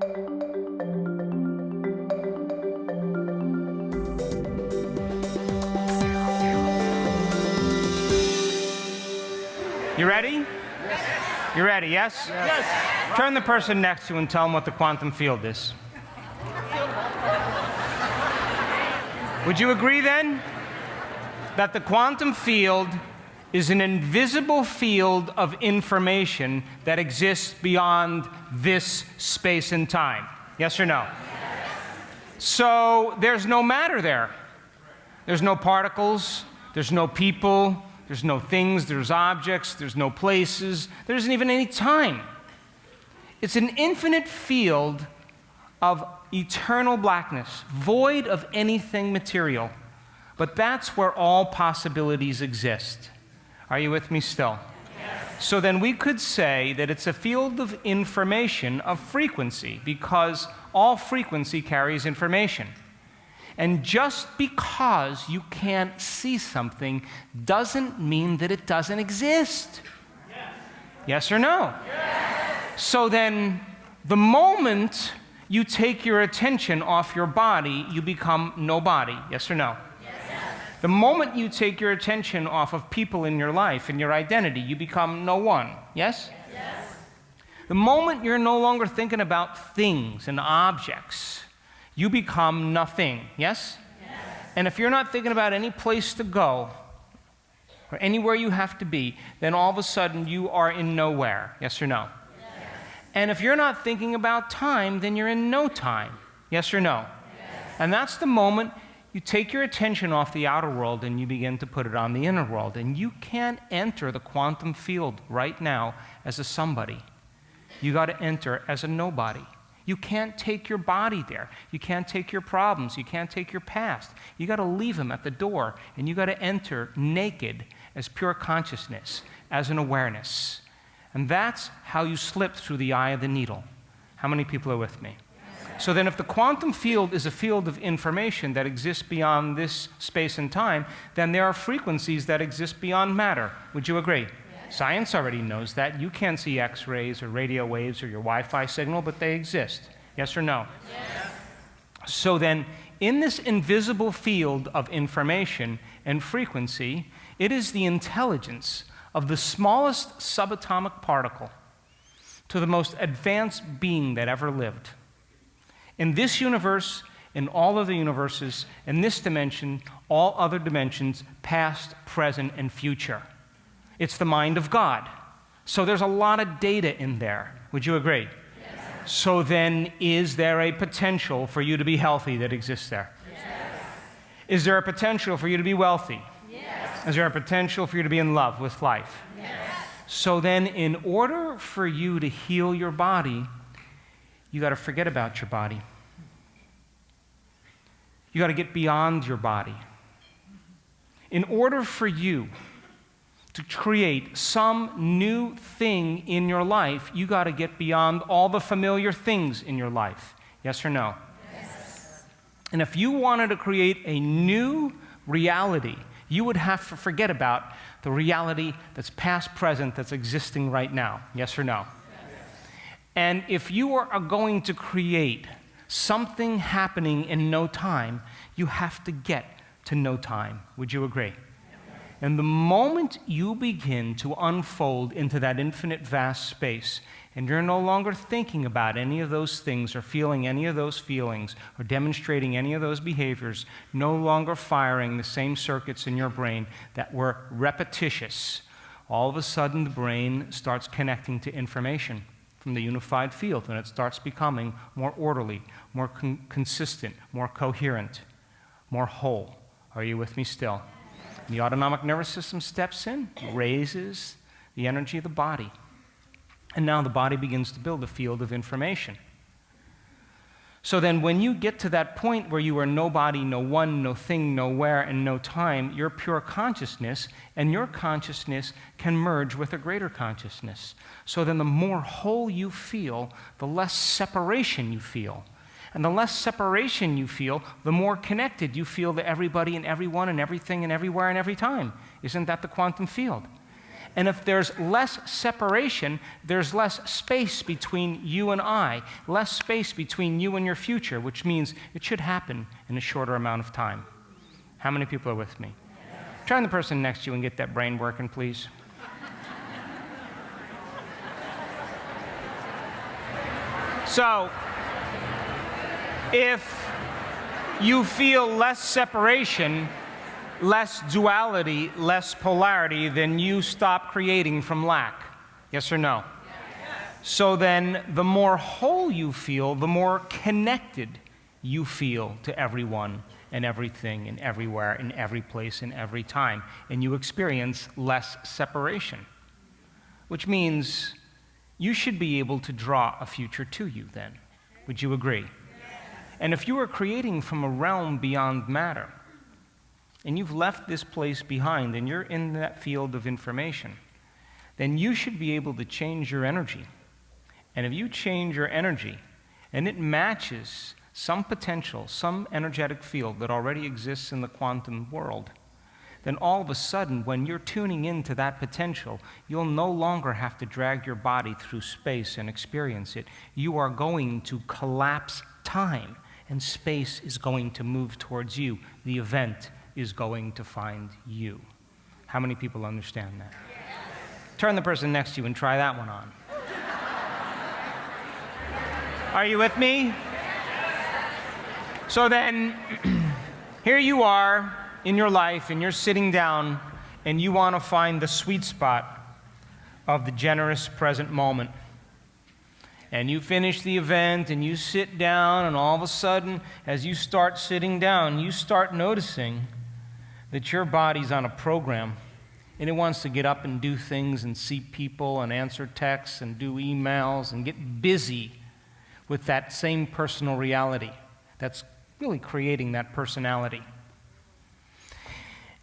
You ready? Yes. You ready, yes? Yes. Turn the person next to you and tell them what the quantum field is. Would you agree then that the quantum field is an invisible field of information that exists beyond this space and time? Yes or no? Yes. So there's no matter there. There's no particles, there's no people, there's no things, there's objects, there's no places, there isn't even any time. It's an infinite field of eternal blackness, void of anything material. But that's where all possibilities exist. Are you with me still? Yes. So then we could say that it's a field of information of frequency, because all frequency carries information. And just because you can't see something doesn't mean that it doesn't exist. Yes, yes or no? Yes. So then, the moment you take your attention off your body, you become nobody. Yes or no? Yes. The moment you take your attention off of people in your life and your identity, you become no one. Yes? Yes. The moment you're no longer thinking about things and objects, you become nothing, yes? Yes? And if you're not thinking about any place to go, or anywhere you have to be, then all of a sudden you are in nowhere, yes or no? Yes. And if you're not thinking about time, then you're in no time, yes or no? Yes. And that's the moment you take your attention off the outer world and you begin to put it on the inner world. And you can't enter the quantum field right now as a somebody. You got to enter as a nobody. You can't take your body there. You can't take your problems. You can't take your past. You got to leave them at the door, and you got to enter naked as pure consciousness, as an awareness. And that's how you slip through the eye of the needle. How many people are with me? Yes. So then if the quantum field is a field of information that exists beyond this space and time, then there are frequencies that exist beyond matter. Would you agree? Science already knows that. You can't see X-rays or radio waves or your Wi-Fi signal, but they exist. Yes or no? Yes. So then, in this invisible field of information and frequency, it is the intelligence of the smallest subatomic particle to the most advanced being that ever lived. In this universe, in all other universes, in this dimension, all other dimensions, past, present, and future. It's the mind of God. So there's a lot of data in there. Would you agree? Yes. So then, is there a potential for you to be healthy that exists there? Yes. Is there a potential for you to be wealthy? Yes. Is there a potential for you to be in love with life? Yes. So then, in order for you to heal your body, you got to forget about your body. You got to get beyond your body. In order for you to create some new thing in your life, you got to get beyond all the familiar things in your life. Yes or no? Yes. And if you wanted to create a new reality, you would have to forget about the reality that's past, present, that's existing right now. Yes or no? Yes. And if you are going to create something happening in no time, you have to get to no time. Would you agree? And the moment you begin to unfold into that infinite vast space, and you're no longer thinking about any of those things or feeling any of those feelings or demonstrating any of those behaviors, no longer firing the same circuits in your brain that were repetitious, all of a sudden the brain starts connecting to information from the unified field, and it starts becoming more orderly, more consistent, more coherent, more whole. Are you with me still? The autonomic nervous system steps in, raises the energy of the body. And now the body begins to build a field of information. So then when you get to that point where you are no body, no one, no thing, no where, and no time, you're pure consciousness, and your consciousness can merge with a greater consciousness. So then the more whole you feel, the less separation you feel. And the less separation you feel, the more connected you feel to everybody and everyone and everything and everywhere and every time. Isn't that the quantum field? And if there's less separation, there's less space between you and I, less space between you and your future, which means it should happen in a shorter amount of time. How many people are with me? Turn the person next to you and get that brain working, please. So, if you feel less separation, less duality, less polarity, then you stop creating from lack. Yes or no? Yes. So then, the more whole you feel, the more connected you feel to everyone and everything and everywhere, in every place, in every time. And you experience less separation, which means you should be able to draw a future to you then. Would you agree? And if you are creating from a realm beyond matter, and you've left this place behind, and you're in that field of information, then you should be able to change your energy. And if you change your energy, and it matches some potential, some energetic field that already exists in the quantum world, then all of a sudden, when you're tuning into that potential, you'll no longer have to drag your body through space and experience it. You are going to collapse time, and space is going to move towards you. The event is going to find you. How many people understand that? Yes. Turn the person next to you and try that one on. Are you with me? So then, here you are in your life, and you're sitting down, and you want to find the sweet spot of the generous present moment. And you finish the event, and you sit down, and all of a sudden, as you start sitting down, you start noticing that your body's on a program, and it wants to get up and do things and see people and answer texts and do emails and get busy with that same personal reality that's really creating that personality.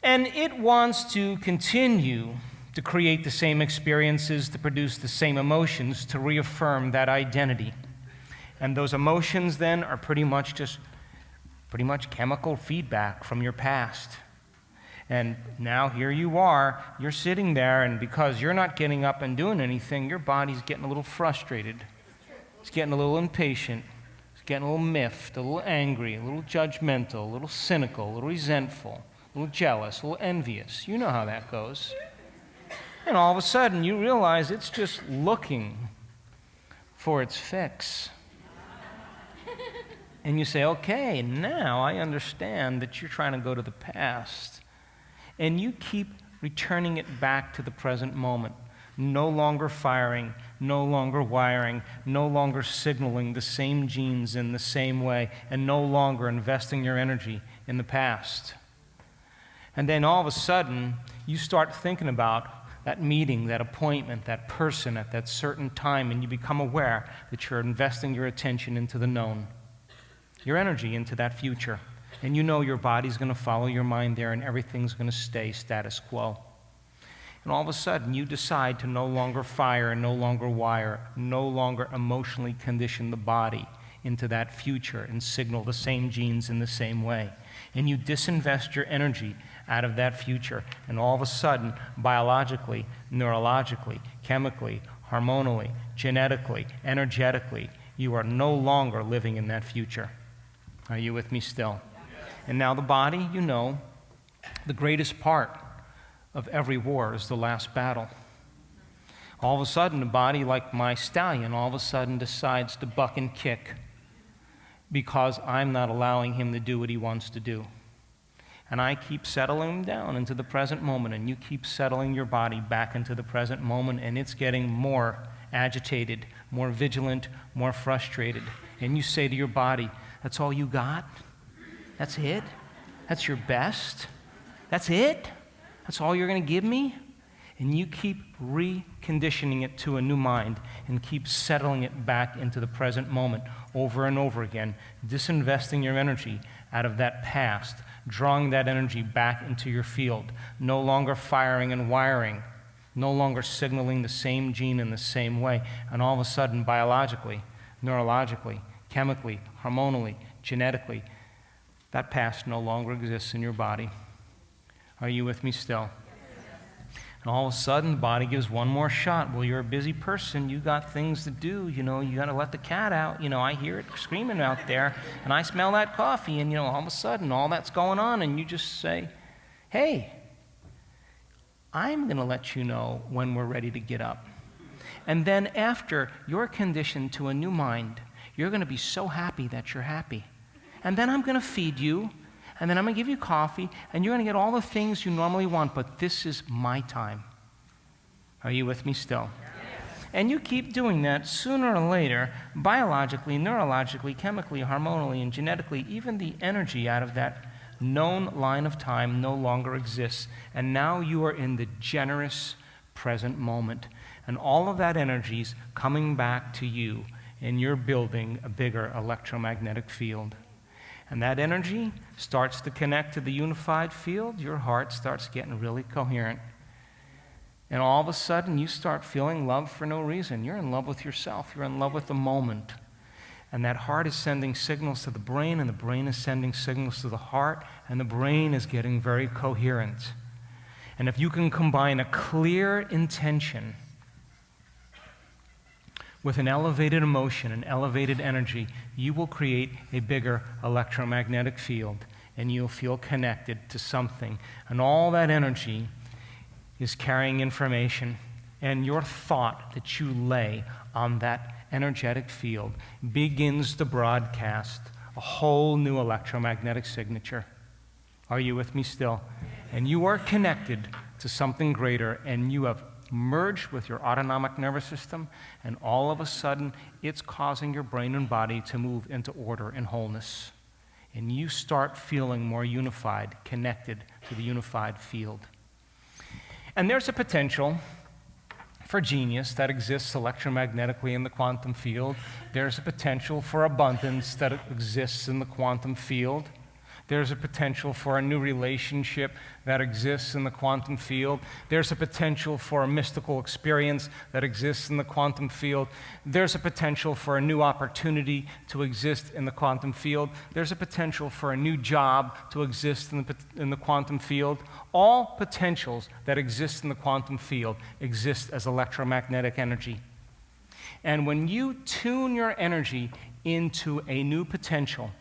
And it wants to continue to create the same experiences, to produce the same emotions, to reaffirm that identity. And those emotions then are pretty much chemical feedback from your past. And now here you are, you're sitting there, and because you're not getting up and doing anything, your body's getting a little frustrated. It's getting a little impatient. It's getting a little miffed, a little angry, a little judgmental, a little cynical, a little resentful, a little jealous, a little envious. You know how that goes. And all of a sudden, you realize it's just looking for its fix. And you say, okay, now I understand that you're trying to go to the past. And you keep returning it back to the present moment. No longer firing, no longer wiring, no longer signaling the same genes in the same way, and no longer investing your energy in the past. And then all of a sudden, you start thinking about that meeting, that appointment, that person at that certain time, and you become aware that you're investing your attention into the known, your energy into that future. And you know your body's going to follow your mind there, and everything's going to stay status quo. And all of a sudden, you decide to no longer fire, no longer wire, no longer emotionally condition the body into that future and signal the same genes in the same way. And you disinvest your energy out of that future. And all of a sudden, biologically, neurologically, chemically, hormonally, genetically, energetically, you are no longer living in that future. Are you with me still? And now the body, you know, the greatest part of every war is the last battle. All of a sudden, the body, like my stallion, all of a sudden decides to buck and kick because I'm not allowing him to do what he wants to do. And I keep settling him down into the present moment, and you keep settling your body back into the present moment, and it's getting more agitated, more vigilant, more frustrated. And you say to your body, that's all you got? That's it? That's your best? That's it? That's all you're going to give me? And you keep reconditioning it to a new mind and keep settling it back into the present moment over and over again, disinvesting your energy out of that past, drawing that energy back into your field, no longer firing and wiring, no longer signaling the same gene in the same way. And all of a sudden, biologically, neurologically, chemically, hormonally, genetically, that past no longer exists in your body. Are you with me still? And all of a sudden, the body gives one more shot. Well, you're a busy person. You got things to do. You got to let the cat out. I hear it screaming out there, and I smell that coffee. And, all of a sudden, all that's going on, and you just say, hey, I'm going to let you know when we're ready to get up. And then after you're conditioned to a new mind, you're going to be so happy that you're happy. And then I'm going to feed you, and then I'm going to give you coffee, and you're going to get all the things you normally want, but this is my time. Are you with me still? Yes. And you keep doing that, sooner or later, biologically, neurologically, chemically, hormonally, and genetically, even the energy out of that known line of time no longer exists. And now you are in the generous present moment. And all of that energy's coming back to you, and you're building a bigger electromagnetic field. And that energy starts to connect to the unified field. Your heart starts getting really coherent. And all of a sudden, you start feeling love for no reason. You're in love with yourself. You're in love with the moment. And that heart is sending signals to the brain, and the brain is sending signals to the heart, and the brain is getting very coherent. And if you can combine a clear intention with an elevated emotion, an elevated energy, you will create a bigger electromagnetic field, and you'll feel connected to something. And all that energy is carrying information, and your thought that you lay on that energetic field begins to broadcast a whole new electromagnetic signature. Are you with me still? And you are connected to something greater, and you have merged with your autonomic nervous system, and all of a sudden, it's causing your brain and body to move into order and wholeness. And you start feeling more unified, connected to the unified field. And there's a potential for genius that exists electromagnetically in the quantum field. There's a potential for abundance that exists in the quantum field. There's a potential for a new relationship that exists in the quantum field. There's a potential for a mystical experience that exists in the quantum field. There's a potential for a new opportunity to exist in the quantum field. There's a potential for a new job to exist in the quantum field. All potentials that exist in the quantum field exist as electromagnetic energy. And when you tune your energy into a new potential,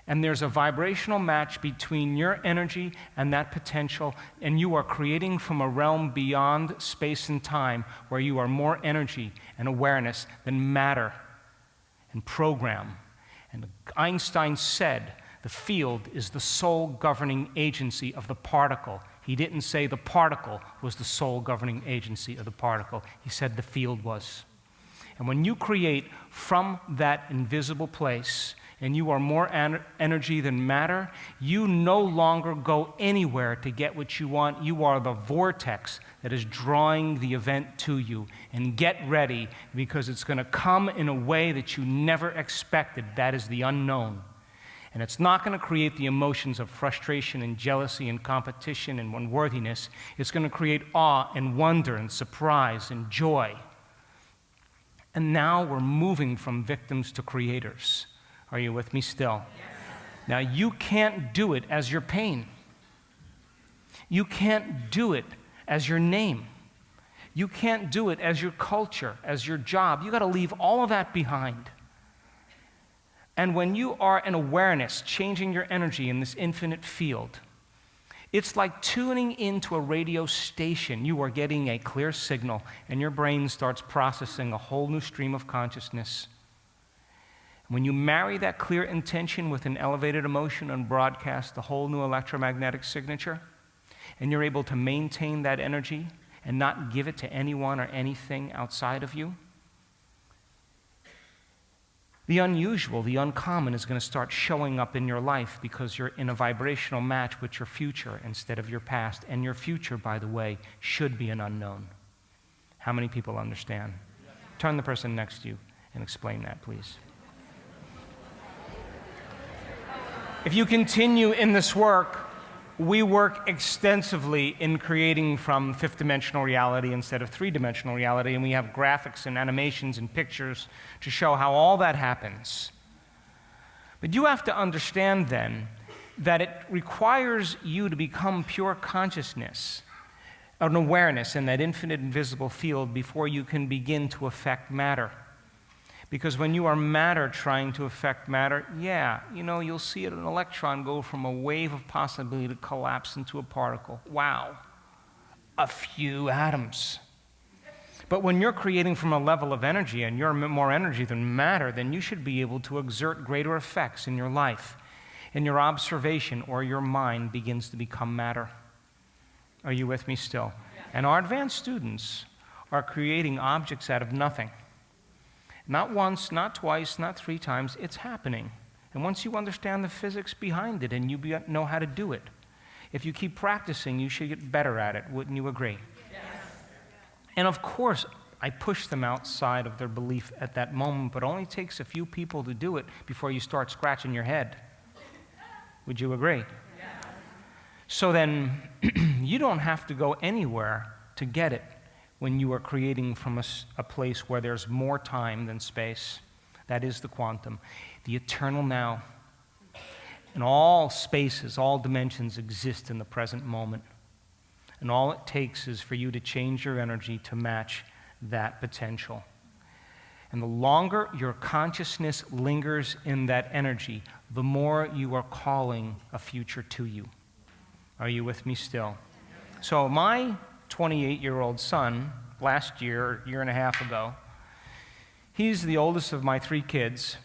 and there's a vibrational match between your energy and that potential, and you are creating from a realm beyond space and time, where you are more energy and awareness than matter and program. And Einstein said the field is the sole governing agency of the particle. He didn't say the particle was the sole governing agency of the particle. He said the field was. And when you create from that invisible place, and you are more energy than matter, you no longer go anywhere to get what you want. You are the vortex that is drawing the event to you. And get ready, because it's going to come in a way that you never expected. That is the unknown. And it's not going to create the emotions of frustration and jealousy and competition and unworthiness. It's going to create awe and wonder and surprise and joy. And now we're moving from victims to creators. Are you with me still? Yes. Now, you can't do it as your pain. You can't do it as your name. You can't do it as your culture, as your job. You got to leave all of that behind. And when you are in awareness, changing your energy in this infinite field, it's like tuning into a radio station. You are getting a clear signal, and your brain starts processing a whole new stream of consciousness. When you marry that clear intention with an elevated emotion and broadcast a whole new electromagnetic signature, and you're able to maintain that energy and not give it to anyone or anything outside of you, the unusual, the uncommon is going to start showing up in your life, because you're in a vibrational match with your future instead of your past. And your future, by the way, should be an unknown. How many people understand? Turn to the person next to you and explain that, please. If you continue in this work, we work extensively in creating from fifth-dimensional reality instead of three-dimensional reality, and we have graphics and animations and pictures to show how all that happens. But you have to understand then that it requires you to become pure consciousness, an awareness in that infinite invisible field before you can begin to affect matter. Because when you are matter trying to affect matter, you'll see an electron go from a wave of possibility to collapse into a particle. Wow, a few atoms. But when you're creating from a level of energy, and you're more energy than matter, then you should be able to exert greater effects in your life, and your observation or your mind begins to become matter. Are you with me still? Yeah. And our advanced students are creating objects out of nothing. Not once, not twice, not 3 times, it's happening. And once you understand the physics behind it and you know how to do it, if you keep practicing, you should get better at it. Wouldn't you agree? Yes. And of course, I push them outside of their belief at that moment, but it only takes a few people to do it before you start scratching your head. Would you agree? Yes. So then, you don't have to go anywhere to get it when you are creating from a place where there's more time than space. That is the quantum, the eternal now. And all spaces, all dimensions exist in the present moment. And all it takes is for you to change your energy to match that potential. And the longer your consciousness lingers in that energy, the more you are calling a future to you. Are you with me still? So my 28-year-old son, last year and a half ago, he's the oldest of my 3 kids,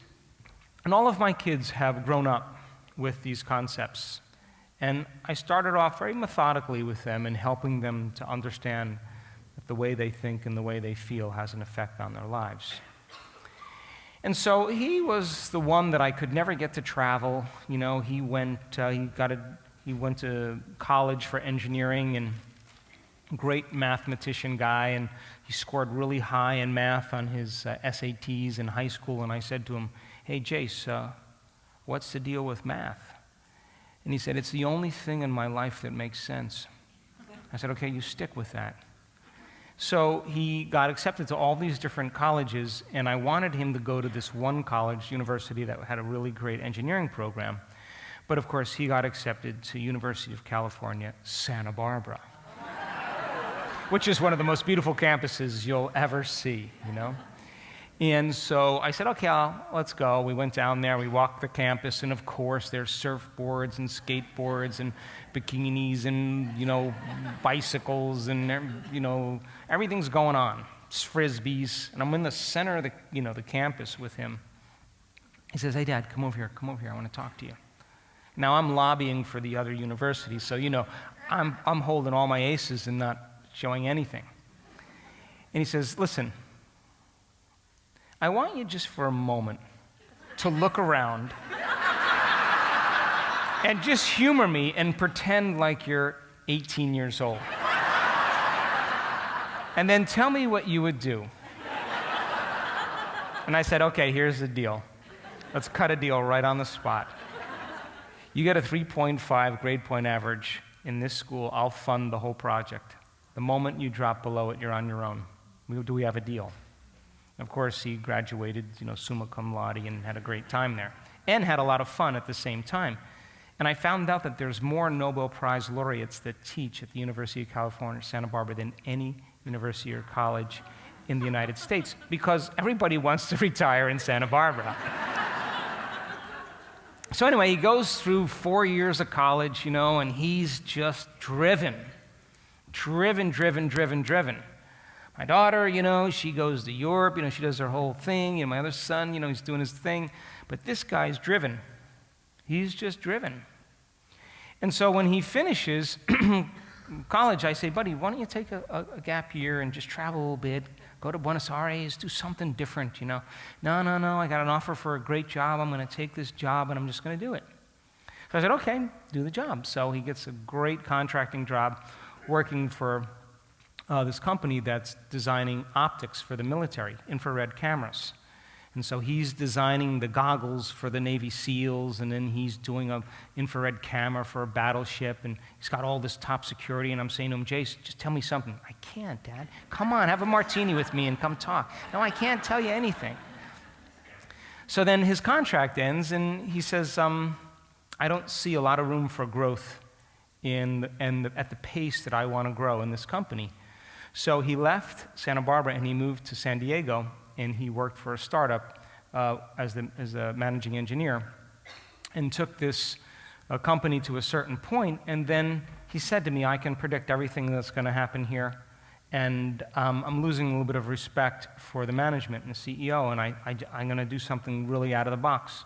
and all of my kids have grown up with these concepts. And I started off very methodically with them and helping them to understand that the way they think and the way they feel has an effect on their lives. And so he was the one that I could never get to travel. He went to college for engineering, and great mathematician guy, and he scored really high in math on his SATs in high school. And I said to him, "Hey, Jace, what's the deal with math?" And he said, "It's the only thing in my life that makes sense." I said, "Okay, you stick with that." So he got accepted to all these different colleges, and I wanted him to go to this one college, university, that had a really great engineering program. But of course, he got accepted to University of California, Santa Barbara, which is one of the most beautiful campuses you'll ever see, And so I said, "Okay, let's go." We went down there, we walked the campus, and of course there's surfboards and skateboards and bikinis and, bicycles and, everything's going on. It's frisbees, and I'm in the center of the campus with him. He says, "Hey, Dad, come over here, I want to talk to you." Now I'm lobbying for the other universities, so, I'm holding all my aces and not showing anything. And he says, "Listen, I want you just for a moment to look around and just humor me and pretend like you're 18 years old. And then tell me what you would do." And I said, "Okay, here's the deal. Let's cut a deal right on the spot. You get a 3.5 grade point average in this school, I'll fund the whole project. The moment you drop below it, you're on your own. Do we have a deal?" Of course, he graduated, summa cum laude, and had a great time there, and had a lot of fun at the same time. And I found out that there's more Nobel Prize laureates that teach at the University of California, Santa Barbara, than any university or college in the United States, because everybody wants to retire in Santa Barbara. So anyway, he goes through 4 years of college, and he's just driven. My daughter, she goes to Europe, she does her whole thing. My other son, he's doing his thing. But this guy's driven. He's just driven. And so when he finishes college, I say, "Buddy, why don't you take a gap year and just travel a little bit, go to Buenos Aires, do something different, No, I got an offer for a great job. I'm going to take this job, and I'm just going to do it." So I said, "Okay, do the job." So he gets a great contracting job working for this company that's designing optics for the military, infrared cameras. And so he's designing the goggles for the Navy SEALs, and then he's doing an infrared camera for a battleship, and he's got all this top security, and I'm saying to him, "Jace, just tell me something." "I can't, Dad. Come on, have a martini with me and come talk." "No, I can't tell you anything." So then his contract ends, and he says, "I don't see a lot of room for growth at the pace that I want to grow in this company. So he left Santa Barbara and he moved to San Diego, and he worked for a startup as a managing engineer, and took this company to a certain point, and then he said to me, I can predict everything that's going to happen here, and I'm losing a little bit of respect for the management and the CEO, and I'm going to do something really out of the box.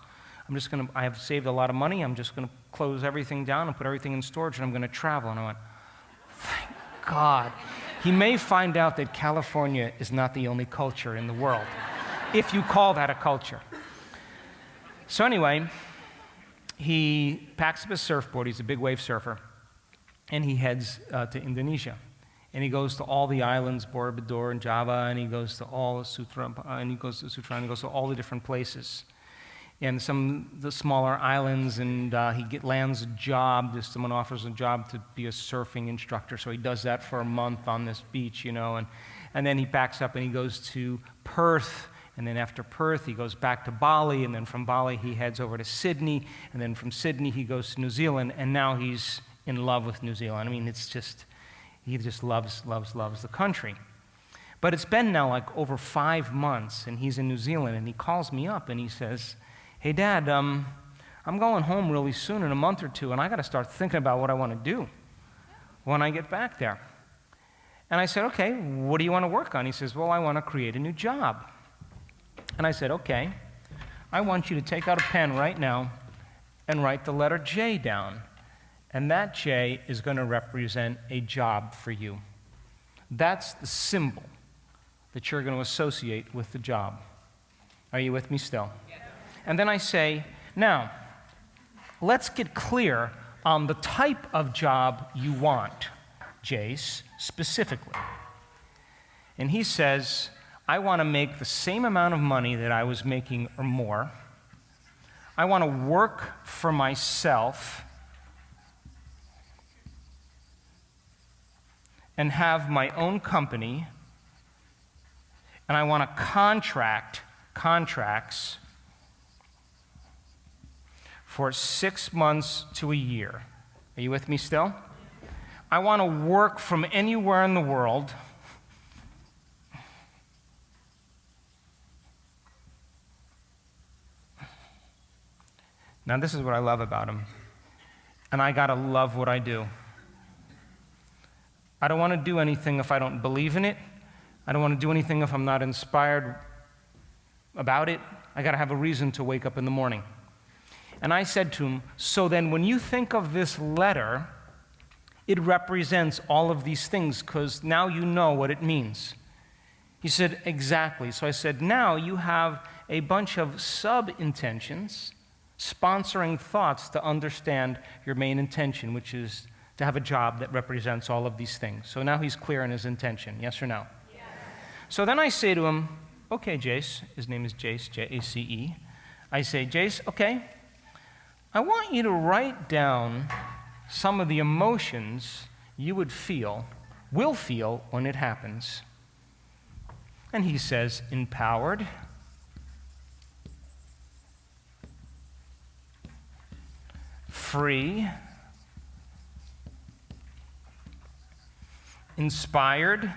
I have saved a lot of money, I'm just going to close everything down and put everything in storage, and I'm going to travel. And I went, thank God. He may find out that California is not the only culture in the world, if you call that a culture. So anyway, he packs up his surfboard, he's a big wave surfer, and he heads to Indonesia. And he goes to all the islands, Borobudur and Java, and he goes to all Sumatra, and he goes to all the different places. And some of the smaller islands, and he lands a job. Someone offers a job to be a surfing instructor, so he does that for a month on this beach, and then he packs up and he goes to Perth, and then after Perth he goes back to Bali, and then from Bali he heads over to Sydney, and then from Sydney he goes to New Zealand, and now he's in love with New Zealand. I mean, he just loves the country. But it's been now like over 5 months, and he's in New Zealand, and he calls me up and he says, hey, Dad, I'm going home really soon, in a month or two, and I got to start thinking about what I want to do when I get back there. And I said, okay, what do you want to work on? He says, well, I want to create a new job. And I said, okay, I want you to take out a pen right now and write the letter J down. And that J is going to represent a job for you. That's the symbol that you're going to associate with the job. Are you with me still? Yes. And then I say, now, let's get clear on the type of job you want, Jace, specifically. And he says, I want to make the same amount of money that I was making or more. I want to work for myself and have my own company, and I want to contracts for 6 months to a year. Are you with me still? I want to work from anywhere in the world. Now, this is what I love about him, and I gotta love what I do. I don't want to do anything if I don't believe in it. I don't want to do anything if I'm not inspired about it. I got to have a reason to wake up in the morning. And I said to him, so then when you think of this letter, it represents all of these things because now you know what it means. He said, exactly. So I said, now you have a bunch of sub-intentions, sponsoring thoughts to understand your main intention, which is to have a job that represents all of these things. So now he's clear in his intention, yes or no? Yes. So then I say to him, okay, Jace, his name is Jace, J-A-C-E. I say, Jace, okay, I want you to write down some of the emotions you will feel when it happens. And he says, empowered, free, inspired,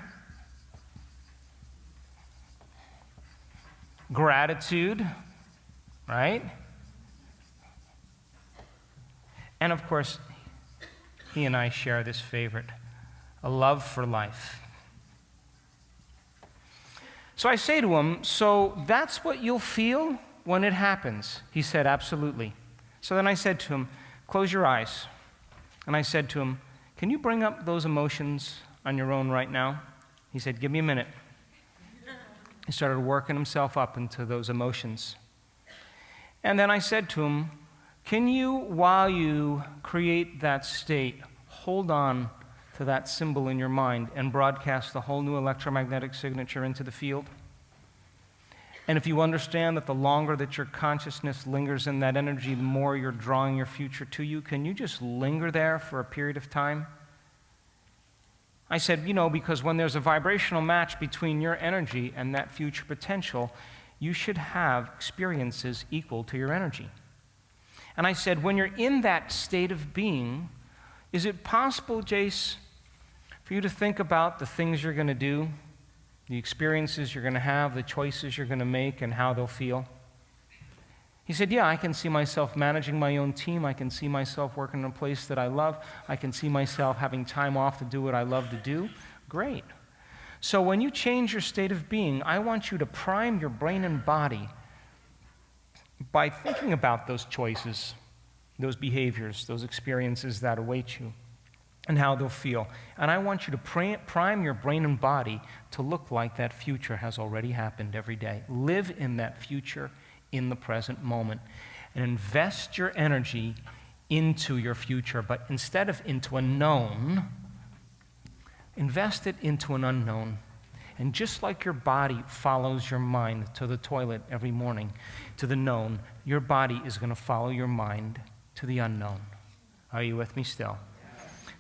gratitude, right? And of course, he and I share this favorite, a love for life. So I say to him, so that's what you'll feel when it happens? He said, absolutely. So then I said to him, close your eyes. And I said to him, can you bring up those emotions on your own right now? He said, give me a minute. He started working himself up into those emotions. And then I said to him, can you, while you create that state, hold on to that symbol in your mind and broadcast the whole new electromagnetic signature into the field? And if you understand that the longer that your consciousness lingers in that energy, the more you're drawing your future to you, can you just linger there for a period of time? I said, because when there's a vibrational match between your energy and that future potential, you should have experiences equal to your energy. And I said, when you're in that state of being, Is it possible, Jace, for you to think about the things you're going to do, the experiences you're going to have, the choices you're going to make, and how they'll feel? He said, yeah, I can see myself managing my own team. I can see myself working in a place that I love. I can see myself having time off to do what I love to do. Great. So when you change your state of being, I want you to prime your brain and body by thinking about those choices, those behaviors, those experiences that await you, and how they'll feel. And I want you to prime your brain and body to look like that future has already happened every day. Live in that future in the present moment, and invest your energy into your future, but instead of into a known, invest it into an unknown. And just like your body follows your mind to the toilet every morning, to the known, your body is going to follow your mind to the unknown. Are you with me still?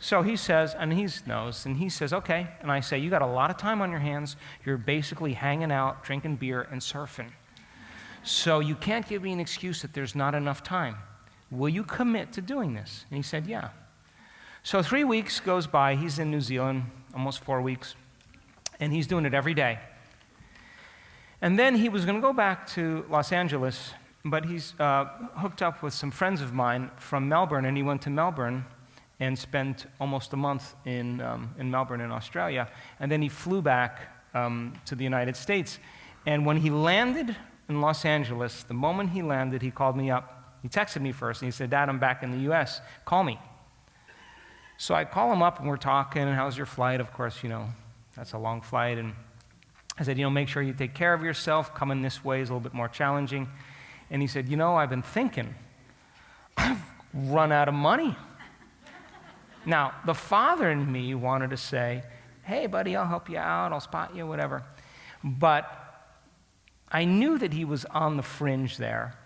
So he says, and he knows, and he says, okay. And I say, you got a lot of time on your hands. You're basically hanging out, drinking beer, and surfing. So you can't give me an excuse that there's not enough time. Will you commit to doing this? And he said, yeah. So 3 weeks goes by. He's in New Zealand, almost 4 weeks, and he's doing it every day. And then he was going to go back to Los Angeles, but he's hooked up with some friends of mine from Melbourne, and he went to Melbourne and spent almost a month in Melbourne in Australia, and then he flew back to the United States. And when he landed in Los Angeles, the moment he landed, he called me up. He texted me first, and he said, Dad, I'm back in the U.S. Call me. So I call him up, and we're talking, and how's your flight? Of course, that's a long flight. And I said, make sure you take care of yourself. Coming this way is a little bit more challenging. And he said, I've been thinking. I've run out of money. Now, the father in me wanted to say, hey, buddy, I'll help you out. I'll spot you, whatever. But I knew that he was on the fringe there.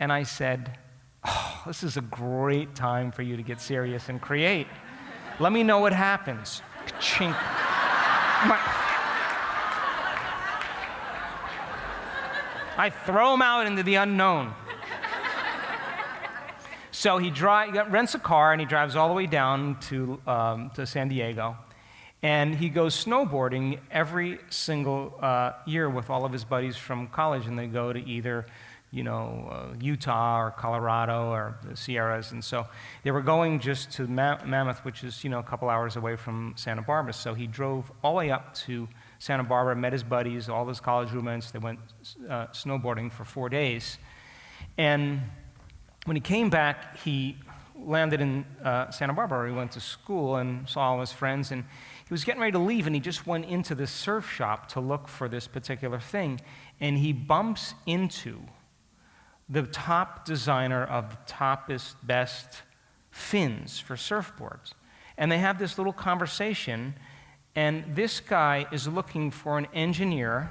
And I said, this is a great time for you to get serious and create. Let me know what happens. Chink. I throw him out into the unknown. So he rents a car, and he drives all the way down to San Diego. And he goes snowboarding every single year with all of his buddies from college, and they go to either Utah or Colorado or the Sierras. And so they were going just to Mammoth, which is a couple hours away from Santa Barbara. So he drove all the way up to Santa Barbara, met his buddies, all his college roommates. They went snowboarding for 4 days. And when he came back, he landed in Santa Barbara, where he went to school, and saw all his friends. And he was getting ready to leave, and he just went into this surf shop to look for this particular thing. And he bumps into the top designer of the toppest, best fins for surfboards. And they have this little conversation, and this guy is looking for an engineer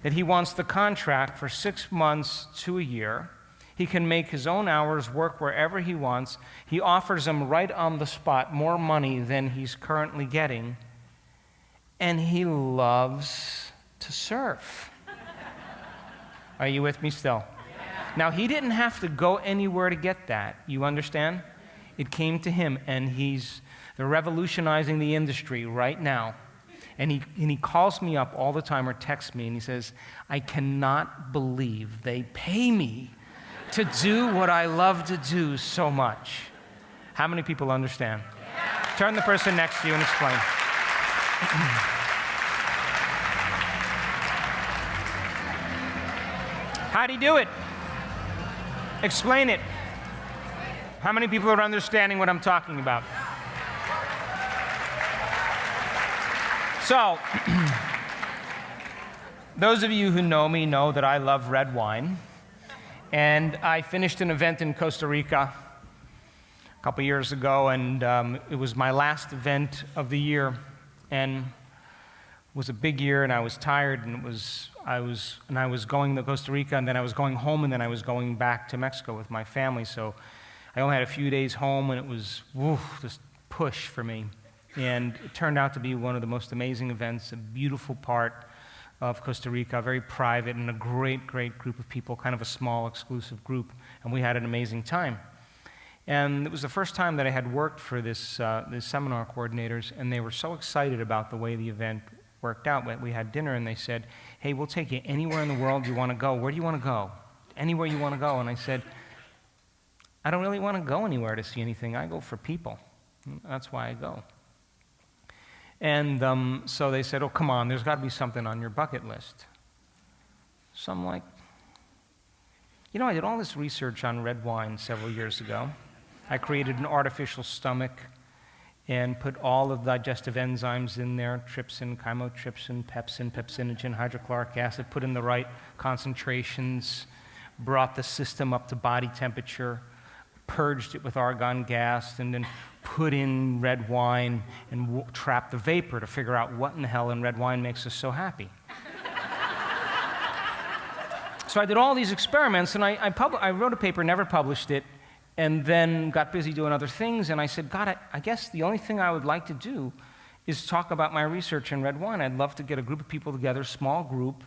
that he wants the contract for 6 months to a year. He can make his own hours, work wherever he wants. He offers him right on the spot more money than he's currently getting. And he loves to surf. Are you with me still? Yeah. Now, he didn't have to go anywhere to get that. You understand? It came to him, and they're revolutionizing the industry right now. And he calls me up all the time or texts me, and he says, I cannot believe they pay me to do what I love to do so much. How many people understand? Yeah. Turn the person next to you and explain. How'd he do it? Explain it. How many people are understanding what I'm talking about? So, those of you who know me know that I love red wine. And I finished an event in Costa Rica a couple years ago, and it was my last event of the year. And it was a big year, and I was tired, and I was going to Costa Rica, and then I was going home, and then I was going back to Mexico with my family. So I only had a few days home, and it was this push for me. And it turned out to be one of the most amazing events, a beautiful part of Costa Rica, very private, and a great, great group of people, kind of a small, exclusive group, and we had an amazing time. And it was the first time that I had worked for this seminar coordinators, and they were so excited about the way the event worked out. We had dinner, and they said, hey, we'll take you anywhere in the world you want to go. Where do you want to go? Anywhere you want to go. And I said, I don't really want to go anywhere to see anything. I go for people. That's why I go. And so they said, oh, come on, there's got to be something on your bucket list. So I'm like, you know, I did all this research on red wine several years ago. I created an artificial stomach and put all of the digestive enzymes in there, trypsin, chymotrypsin, pepsin, pepsinogen, hydrochloric acid, put in the right concentrations, brought the system up to body temperature, purged it with argon gas, and then put in red wine and trapped the vapor to figure out what in the hell in red wine makes us so happy. So I did all these experiments, and I wrote a paper, never published it, and then got busy doing other things, and I said, God, I guess the only thing I would like to do is talk about my research in red wine. I'd love to get a group of people together, small group.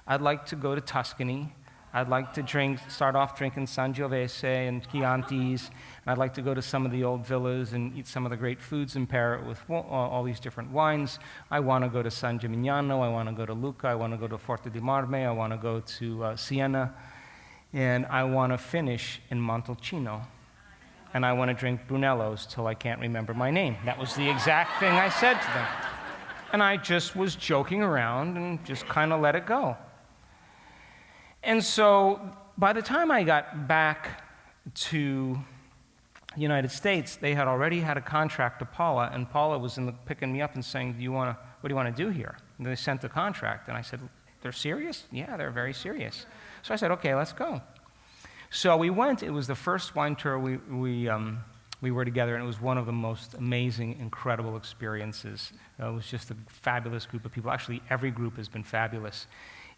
I'd like to go to Tuscany. I'd like to start off drinking Sangiovese and Chiantis, and I'd like to go to some of the old villas and eat some of the great foods and pair it with all these different wines. I want to go to San Gimignano, I want to go to Lucca, I want to go to Forte di Marme, I want to go to Siena, and I want to finish in Montalcino, and I want to drink Brunello's till I can't remember my name. That was the exact thing I said to them. And I just was joking around and just kind of let it go. And so by the time I got back to the United States, they had already had a contract to Paula, and Paula was picking me up and saying, what do you want to do here? And they sent the contract, and I said, they're serious? Yeah, they're very serious. So I said, okay, let's go. So we went. It was the first wine tour we were together, and it was one of the most amazing, incredible experiences. It was just a fabulous group of people. Actually, every group has been fabulous.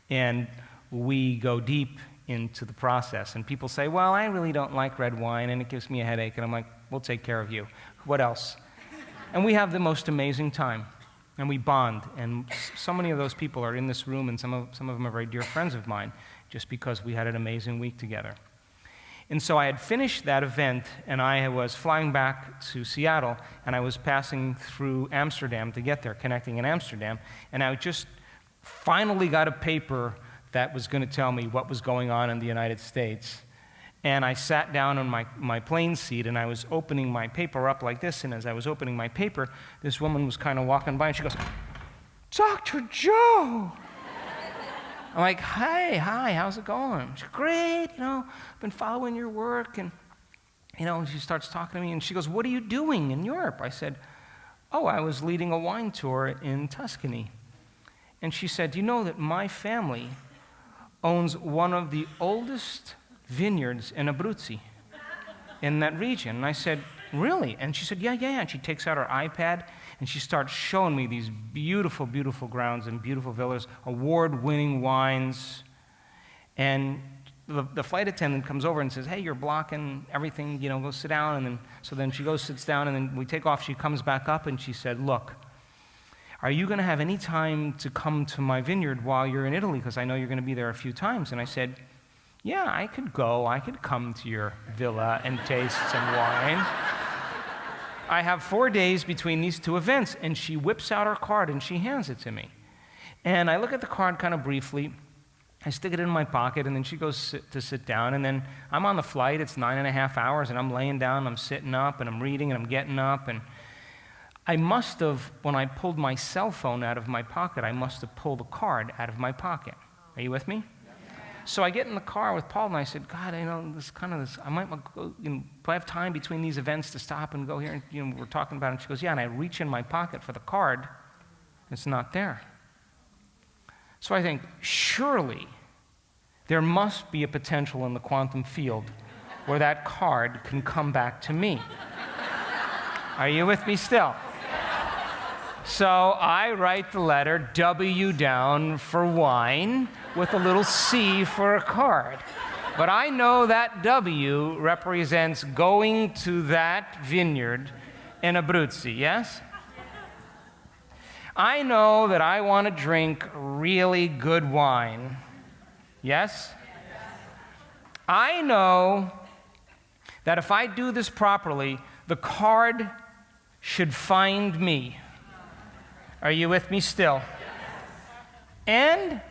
And we go deep into the process. And people say, well, I really don't like red wine, and it gives me a headache. And I'm like, we'll take care of you. What else? And we have the most amazing time. And we bond. And so many of those people are in this room, and some of them are very dear friends of mine, just because we had an amazing week together. And so I had finished that event, and I was flying back to Seattle, and I was passing through Amsterdam to get there, connecting in Amsterdam, and I just finally got a paper that was going to tell me what was going on in the United States. And I sat down on my plane seat, and I was opening my paper up like this, and as I was opening my paper, this woman was kind of walking by, and she goes, Dr. Joe! I'm like, hi, how's it going? She's great, I've been following your work, and, she starts talking to me, and she goes, what are you doing in Europe? I said, oh, I was leading a wine tour in Tuscany. And she said, do you know that my family owns one of the oldest vineyards in Abruzzi, in that region? And I said, really? And she said, yeah. And she takes out her iPad, and she starts showing me these beautiful, beautiful grounds and beautiful villas, award-winning wines. And the flight attendant comes over and says, hey, you're blocking everything, go sit down. And then she goes, sits down, and then we take off. She comes back up, and she said, look, are you going to have any time to come to my vineyard while you're in Italy? Because I know you're going to be there a few times. And I said, yeah, I could come to your villa and taste some wine. I have 4 days between these two events. And she whips out her card and she hands it to me. And I look at the card kind of briefly. I stick it in my pocket, and then she goes to sit down. And then I'm on the flight. It's 9.5 hours, and I'm laying down, I'm sitting up, and I'm reading, and I'm getting up. And I must have, when I pulled my cell phone out of my pocket, I must have pulled a card out of my pocket. Are you with me? So I get in the car with Paul, and I said, God, I might go, do I have time between these events to stop and go here? And, we're talking about it. And she goes, yeah, and I reach in my pocket for the card. It's not there. So I think, surely there must be a potential in the quantum field where that card can come back to me. Are you with me still? So I write the letter W down for wine with a little C for a card. But I know that W represents going to that vineyard in Abruzzi, yes? I know that I want to drink really good wine, yes? I know that if I do this properly, the card should find me. Are you with me still? And,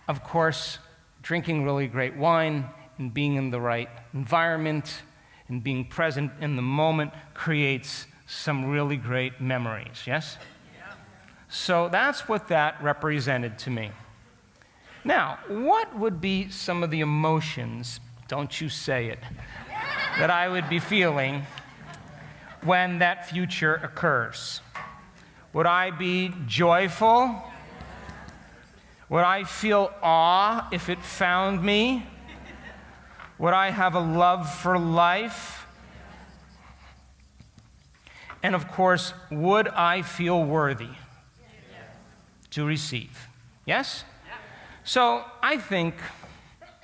of course, drinking really great wine and being in the right environment and being present in the moment creates some really great memories, yes? So that's what that represented to me. Now, what would be some of the emotions, don't you say it, that I would be feeling when that future occurs? Would I be joyful? Would I feel awe if it found me? Would I have a love for life? And of course, would I feel worthy to receive? Yes? So I think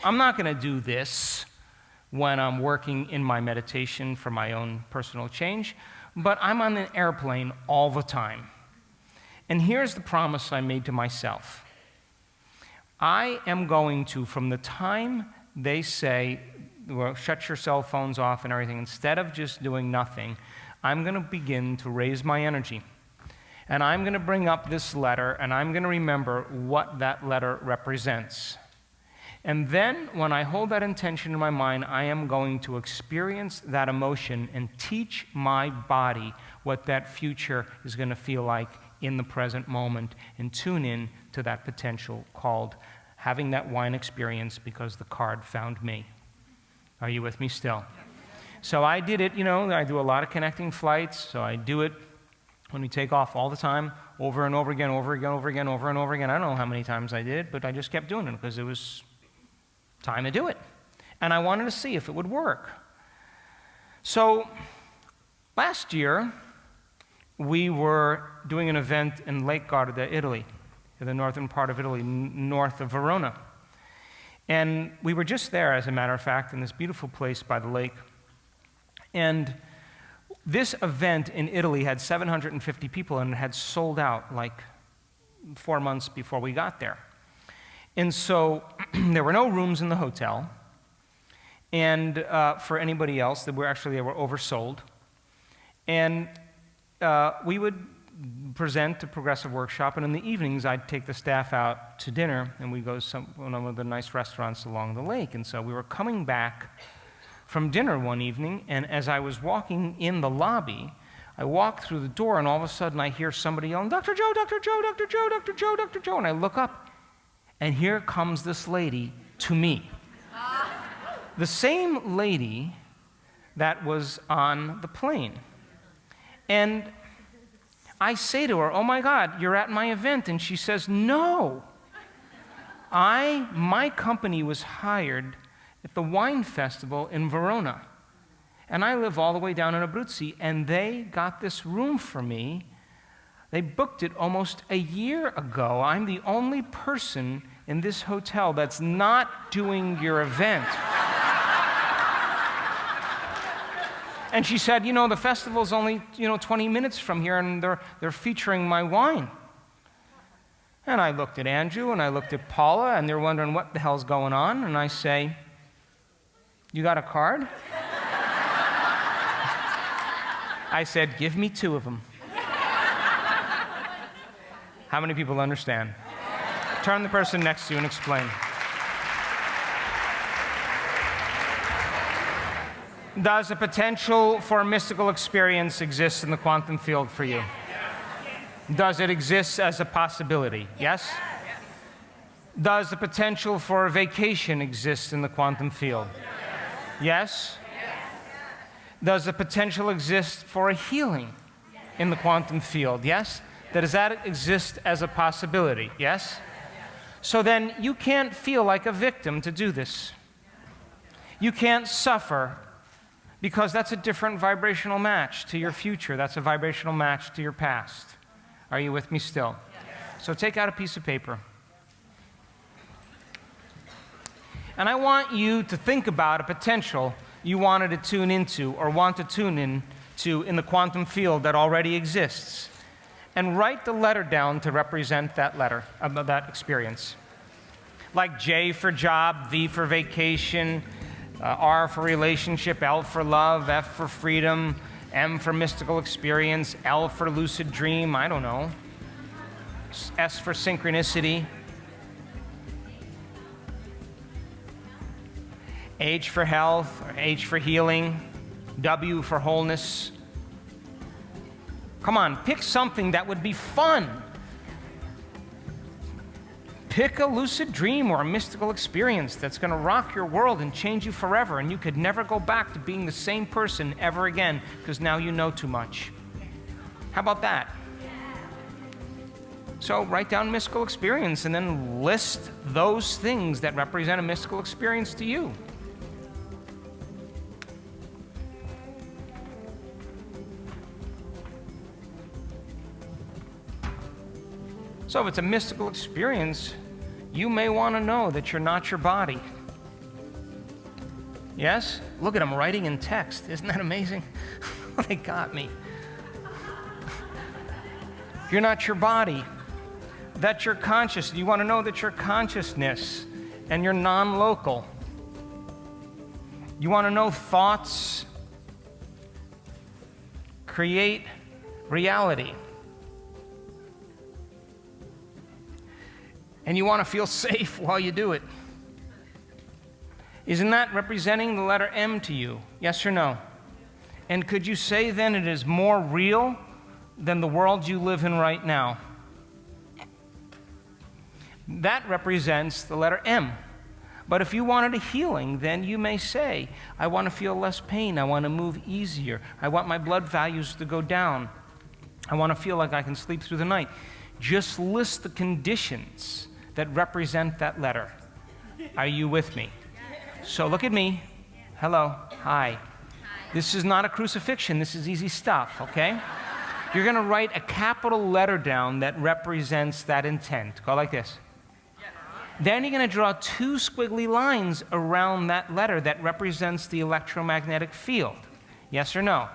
I'm not going to do this when I'm working in my meditation for my own personal change, but I'm on an airplane all the time. And here's the promise I made to myself. I am going to, from the time they say, well, shut your cell phones off and everything, instead of just doing nothing, I'm going to begin to raise my energy. And I'm going to bring up this letter, and I'm going to remember what that letter represents. And then, when I hold that intention in my mind, I am going to experience that emotion and teach my body what that future is going to feel like in the present moment, and tune in to that potential called having that wine experience because the card found me. Are you with me still? So I did it, I do a lot of connecting flights, so I do it when we take off all the time, over and over again, over again, over again, over and over again. I don't know how many times I did it, but I just kept doing it because it was time to do it. And I wanted to see if it would work. So last year, we were doing an event in Lake Garda, Italy, in the northern part of Italy, north of Verona. And we were just there, as a matter of fact, in this beautiful place by the lake. And this event in Italy had 750 people, and it had sold out like 4 months before we got there. And so there were no rooms in the hotel, and for anybody else, they were oversold. And we would present a progressive workshop, and in the evenings, I'd take the staff out to dinner, and we'd go to one of the nice restaurants along the lake. And so we were coming back from dinner one evening, and as I was walking in the lobby, I walked through the door, and all of a sudden, I hear somebody yelling, "Dr. Joe, Dr. Joe, Dr. Joe, Dr. Joe, Dr. Joe," and I look up, and here comes this lady to me. The same lady that was on the plane. And I say to her, "Oh my God, you're at my event." And she says, "No. My company was hired at the wine festival in Verona. And I live all the way down in Abruzzi, and they got this room for me. They booked it almost a year ago. I'm the only person in this hotel that's not doing your event." And she said, "The festival's only, 20 minutes from here, and they're featuring my wine." And I looked at Andrew, and I looked at Paula, and they're wondering what the hell's going on. And I say, "You got a card?" I said, "Give me 2 of them." How many people understand? Turn the person next to you and explain. Does a potential for a mystical experience exist in the quantum field for you? Does it exist as a possibility? Yes? Does the potential for a vacation exist in the quantum field? Yes? Does the potential exist for a healing in the quantum field? Yes? Does that exist as a possibility? Yes? So then you can't feel like a victim to do this. You can't suffer, because that's a different vibrational match to your future. That's a vibrational match to your past. Are you with me still? Yes. So take out a piece of paper. And I want you to think about a potential you wanted to tune into or want to tune into in the quantum field that already exists. And write the letter down to represent that letter, that experience. Like J for job, V for vacation, R for relationship, L for love, F for freedom, M for mystical experience, L for lucid dream, I don't know. S for synchronicity. H for health, or H for healing, W for wholeness. Come on, pick something that would be fun. Pick a lucid dream or a mystical experience that's going to rock your world and change you forever, and you could never go back to being the same person ever again because now you know too much. How about that? So write down mystical experience and then list those things that represent a mystical experience to you. So if it's a mystical experience, you may want to know that you're not your body. Yes? Look at them writing in text. Isn't that amazing? They got me. You're not your body. That you're conscious. You want to know that you're consciousness and you're non-local. You want to know thoughts create reality. And you want to feel safe while you do it. Isn't that representing the letter M to you? Yes or no? And could you say then it is more real than the world you live in right now? That represents the letter M. But if you wanted a healing, then you may say, I want to feel less pain. I want to move easier. I want my blood values to go down. I want to feel like I can sleep through the night. Just list the conditions that represent that letter. Are you with me? So look at me. Hello. Hi. This is not a crucifixion. This is easy stuff, okay? You're going to write a capital letter down that represents that intent. Go like this. Then you're going to draw two squiggly lines around that letter that represents the electromagnetic field. Yes or no?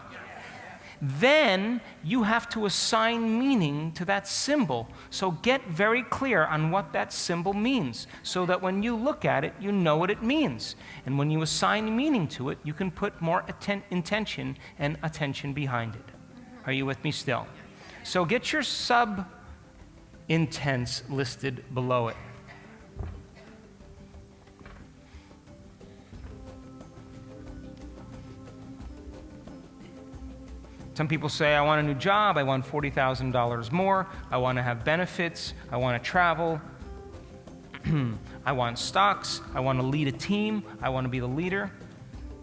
Then you have to assign meaning to that symbol. So get very clear on what that symbol means so that when you look at it, you know what it means. And when you assign meaning to it, you can put more intention and attention behind it. Are you with me still? So get your sub-intents listed below it. Some people say, I want a new job, I want $40,000 more, I want to have benefits, I want to travel, I want stocks, I want to lead a team, I want to be the leader,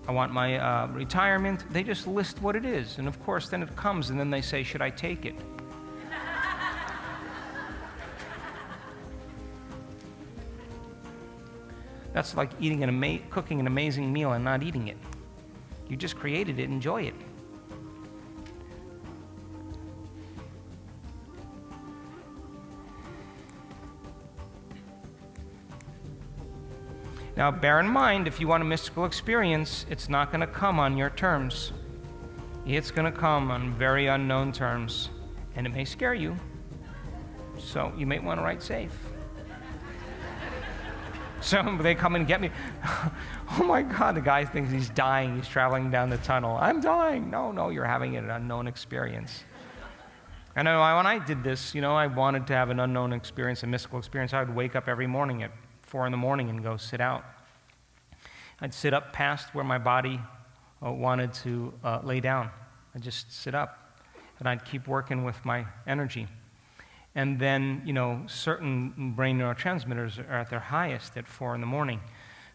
I want my retirement. They just list what it is, and of course then it comes, and then they say, should I take it? That's like cooking an amazing meal and not eating it. You just created it, enjoy it. Now, bear in mind, if you want a mystical experience, it's not going to come on your terms. It's going to come on very unknown terms, and it may scare you. So you may want to write safe. So they come and get me. Oh my God, the guy thinks he's dying. He's traveling down the tunnel. I'm dying. No, you're having an unknown experience. And when I did this, I wanted to have an unknown experience, a mystical experience. I would wake up every morning at 4 in the morning and go sit out. I'd sit up past where my body wanted to lay down. I'd just sit up, and I'd keep working with my energy. And then, certain brain neurotransmitters are at their highest at 4 in the morning.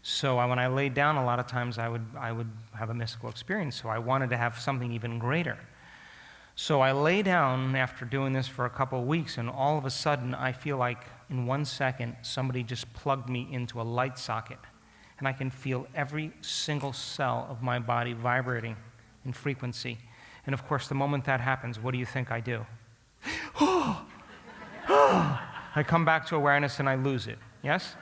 So when I laid down, a lot of times I would have a mystical experience. So I wanted to have something even greater. So I lay down after doing this for a couple of weeks, and all of a sudden I feel like in 1 second somebody just plugged me into a light socket, and I can feel every single cell of my body vibrating in frequency. And of course, the moment that happens, what do you think I do? I come back to awareness and I lose it, yes?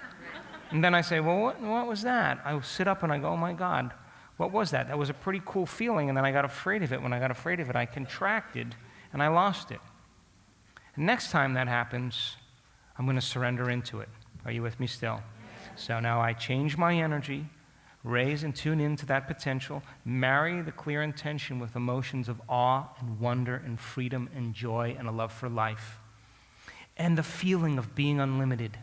And then I say, well, what was that? I sit up and I go, oh my God, what was that? That was a pretty cool feeling, and then I got afraid of it. When I got afraid of it, I contracted and I lost it. And next time that happens, I'm going to surrender into it. Are you with me still? So now I change my energy, raise and tune into that potential, marry the clear intention with emotions of awe and wonder and freedom and joy and a love for life, and the feeling of being unlimited.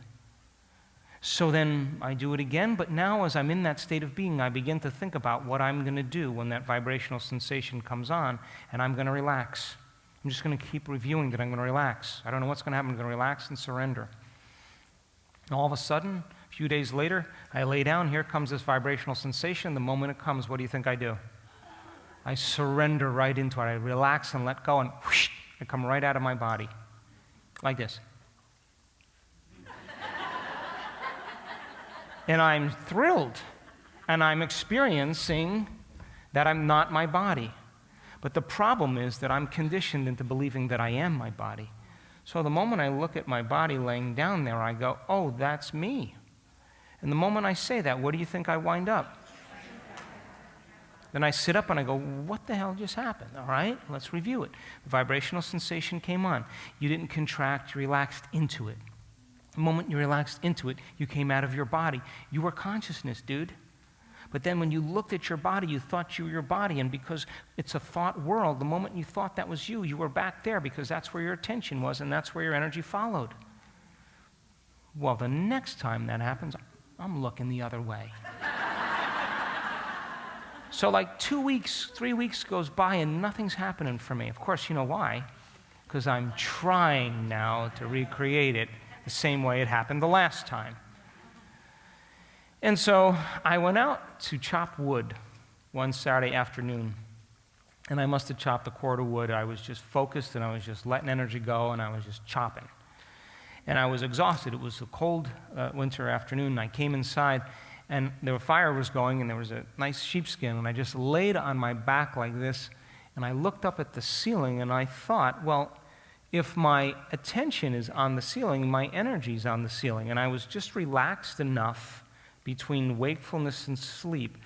So then I do it again, but now as I'm in that state of being, I begin to think about what I'm going to do when that vibrational sensation comes on, and I'm going to relax. I'm just going to keep reviewing that I'm going to relax. I don't know what's going to happen. I'm going to relax and surrender. And all of a sudden, a few days later, I lay down. Here comes this vibrational sensation. The moment it comes, what do you think I do? I surrender right into it. I relax and let go, and whoosh, I come right out of my body. Like this. And I'm thrilled, and I'm experiencing that I'm not my body. But the problem is that I'm conditioned into believing that I am my body. So the moment I look at my body laying down there, I go, oh, that's me. And the moment I say that, what do you think I wind up? Then I sit up and I go, what the hell just happened? All right, let's review it. The vibrational sensation came on. You didn't contract, you relaxed into it. The moment you relaxed into it, you came out of your body. You were consciousness, dude. But then when you looked at your body, you thought you were your body, and because it's a thought world, the moment you thought that was you, you were back there because that's where your attention was and that's where your energy followed. Well, the next time that happens, I'm looking the other way. So like 2 weeks, 3 weeks goes by and nothing's happening for me. Of course, you know why? Because I'm trying now to recreate it the same way it happened the last time. And so I went out to chop wood one Saturday afternoon, and I must have chopped a cord of wood. I was just focused, and I was just letting energy go, and I was just chopping. And I was exhausted. It was a cold winter afternoon, and I came inside, and the fire was going, and there was a nice sheepskin, and I just laid on my back like this, and I looked up at the ceiling, and I thought, well, if my attention is on the ceiling, my energy's on the ceiling. And I was just relaxed enough between wakefulness and sleep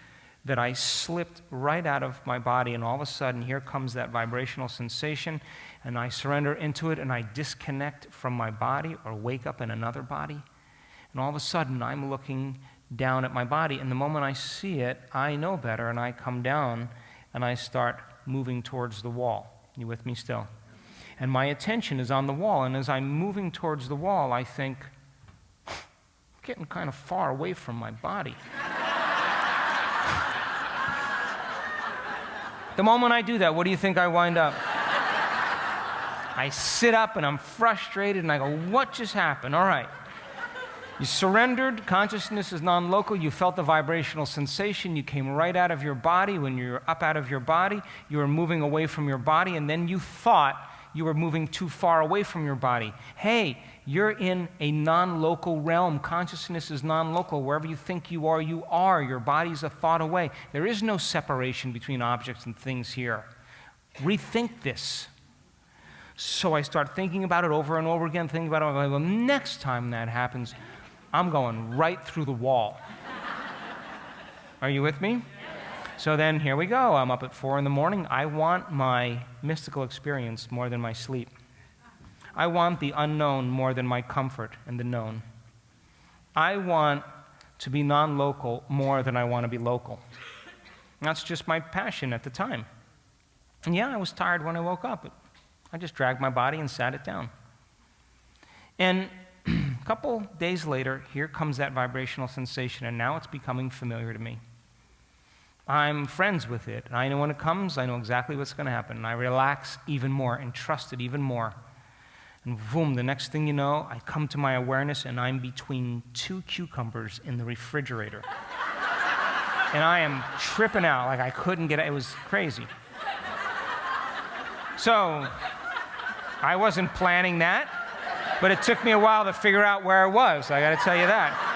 that I slipped right out of my body, and all of a sudden, here comes that vibrational sensation, and I surrender into it, and I disconnect from my body or wake up in another body. And all of a sudden, I'm looking down at my body, and the moment I see it, I know better, and I come down, and I start moving towards the wall. You with me still? And my attention is on the wall, and as I'm moving towards the wall, I think, I'm getting kind of far away from my body. The moment I do that, what do you think I wind up? I sit up, and I'm frustrated, and I go, what just happened? All right. You surrendered. Consciousness is non-local. You felt the vibrational sensation. You came right out of your body. When you're up out of your body, you were moving away from your body, and then you thought you were moving too far away from your body. Hey, you're in a non-local realm. Consciousness is non-local. Wherever you think you are, you are. Your body's a thought away. There is no separation between objects and things here. Rethink this. So I start thinking about it over and over again, thinking about it. Well, next time that happens, I'm going right through the wall. Are you with me? So then here we go. I'm up at 4 in the morning. I want my mystical experience more than my sleep. I want the unknown more than my comfort in the known. I want to be non-local more than I want to be local. And that's just my passion at the time. And yeah, I was tired when I woke up. But I just dragged my body and sat it down. And a couple days later, here comes that vibrational sensation, and now it's becoming familiar to me. I'm friends with it. I know when it comes, I know exactly what's going to happen. And I relax even more and trust it even more. And boom, the next thing you know, I come to my awareness, and I'm between 2 cucumbers in the refrigerator. And I am tripping out like I couldn't get it. It was crazy. So I wasn't planning that, but it took me a while to figure out where I was. I got to tell you that.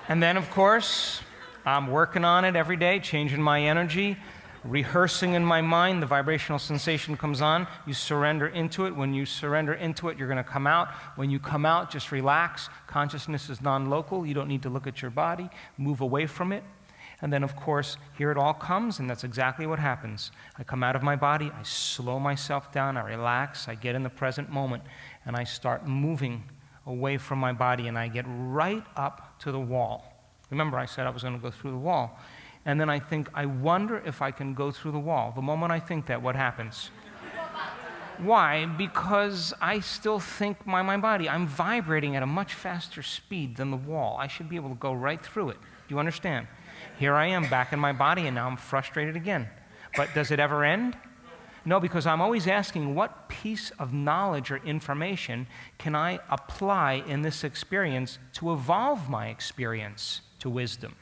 And then, of course, I'm working on it every day, changing my energy, rehearsing in my mind. The vibrational sensation comes on. You surrender into it. When you surrender into it, you're going to come out. When you come out, just relax. Consciousness is non-local. You don't need to look at your body. Move away from it. And then, of course, here it all comes, and that's exactly what happens. I come out of my body. I slow myself down. I relax. I get in the present moment, and I start moving away from my body, and I get right up to the wall. Remember, I said I was going to go through the wall. And then I think, I wonder if I can go through the wall. The moment I think that, what happens? Why? Because I still think my body, I'm vibrating at a much faster speed than the wall. I should be able to go right through it. Do you understand? Here I am back in my body, and now I'm frustrated again. But does it ever end? No, because I'm always asking, what piece of knowledge or information can I apply in this experience to evolve my experience to wisdom,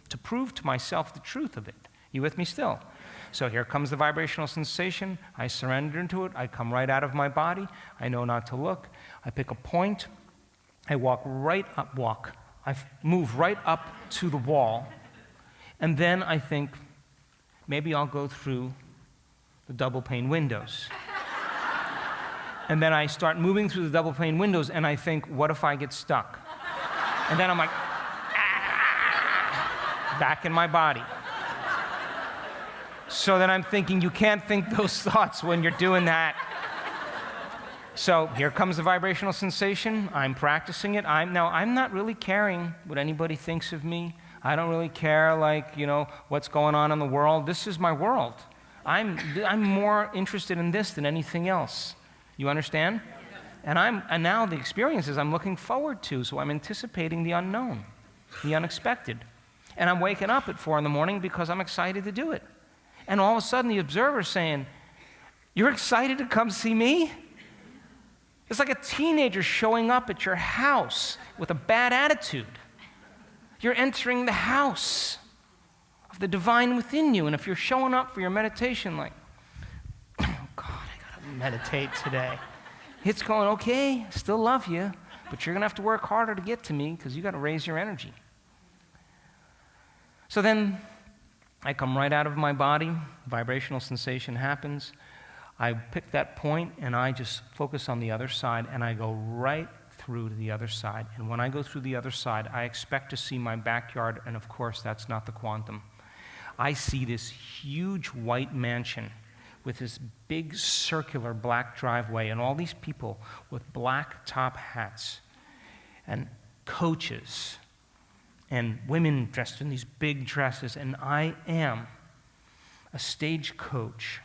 to prove to myself the truth of it? You with me still? So here comes the vibrational sensation. I surrender into it. I come right out of my body. I know not to look. I pick a point. I I move right up to the wall. And then I think, maybe I'll go through the double pane windows. And then I start moving through the double pane windows, and I think, what if I get stuck? And then I'm like, back in my body. So then I'm thinking, you can't think those thoughts when you're doing that. So here comes the vibrational sensation. I'm practicing it. I'm not really caring what anybody thinks of me. I don't really care, what's going on in the world. This is my world. I'm more interested in this than anything else. You understand? And now the experiences I'm looking forward to, so I'm anticipating the unknown, the unexpected. And I'm waking up at 4 in the morning because I'm excited to do it. And all of a sudden the observer's saying, you're excited to come see me? It's like a teenager showing up at your house with a bad attitude. You're entering the house of the divine within you. And if you're showing up for your meditation like, oh God, I gotta meditate today. It's going, okay, I still love you, but you're gonna have to work harder to get to me because you gotta raise your energy. So then I come right out of my body, vibrational sensation happens. I pick that point and I just focus on the other side and I go right through to the other side. And when I go through the other side, I expect to see my backyard, and of course that's not the quantum. I see this huge white mansion with this big circular black driveway and all these people with black top hats and coaches and women dressed in these big dresses, and I am a stagecoach